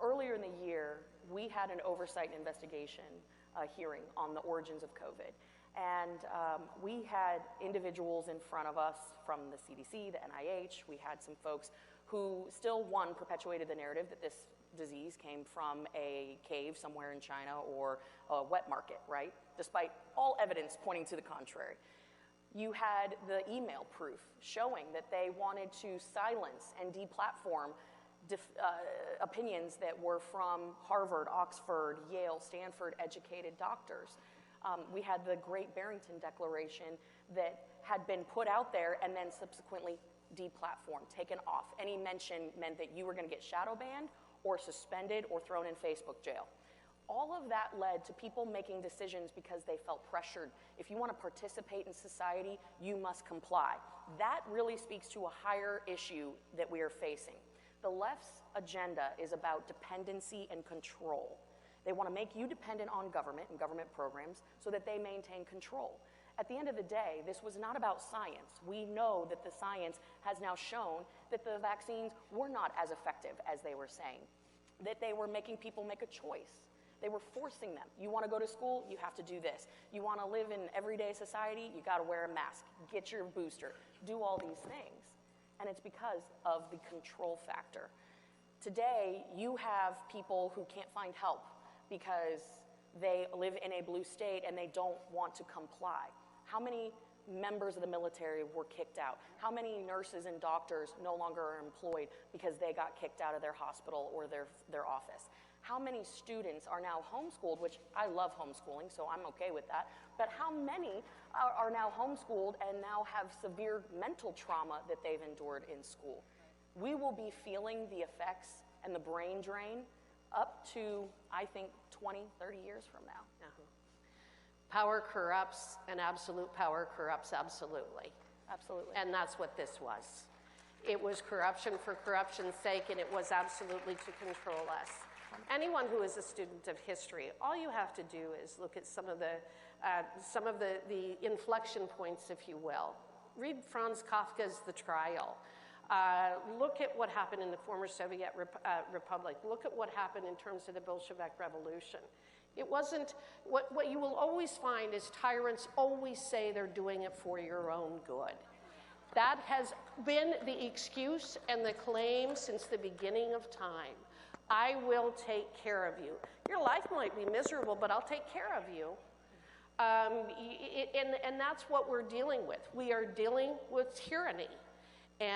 Earlier in the year, we had an oversight and investigation hearing on the origins of COVID. And we had individuals in front of us from the CDC, the NIH. We had some folks who still, one, perpetuated the narrative that this disease came from a cave somewhere in China or a wet market, right? Despite all evidence pointing to the contrary. You had the email proof showing that they wanted to silence and deplatform opinions that were from Harvard, Oxford, Yale, Stanford educated doctors. We had the Great Barrington Declaration that had been put out there and then subsequently deplatformed, taken off. Any mention meant that you were going to get shadow banned or suspended or thrown in Facebook jail. All of that led to people making decisions because they felt pressured. If you want to participate in society, you must comply. That really speaks to a higher issue that we are facing. The left's agenda is about dependency and control. They want to make you dependent on government and government programs so that they maintain control. At the end of the day, this was not about science. We know that the science has now shown that the vaccines were not as effective as they were saying, that they were making people make a choice. They were forcing them. You want to go to school, you have to do this. You want to live in everyday society, you got to wear a mask, get your booster, do all these things. And it's because of the control factor. Today, you have people who can't find help because they live in a blue state and they don't want to comply. How many members of the military were kicked out? How many nurses and doctors no longer are employed because they got kicked out of their hospital or their office? How many students are now homeschooled, which I love homeschooling, so I'm okay with that, but how many are now homeschooled and now have severe mental trauma that they've endured in school? We will be feeling the effects and the brain drain up to, I think, 20, 30 years from now. Power corrupts, and absolute power corrupts absolutely. Absolutely. And that's what this was. It was corruption for corruption's sake, and it was absolutely to control us. Anyone who is a student of history, all you have to do is look at some of the inflection points, if you will. Read Franz Kafka's The Trial. Look at what happened in the former Soviet Republic. Look at what happened in terms of the Bolshevik Revolution. It wasn't, what you will always find is tyrants always say they're doing it for your own good. That has been the excuse and the claim since the beginning of time. I will take care of you. Your life might be miserable, but I'll take care of you. And that's what we're dealing with. We are dealing with tyranny. And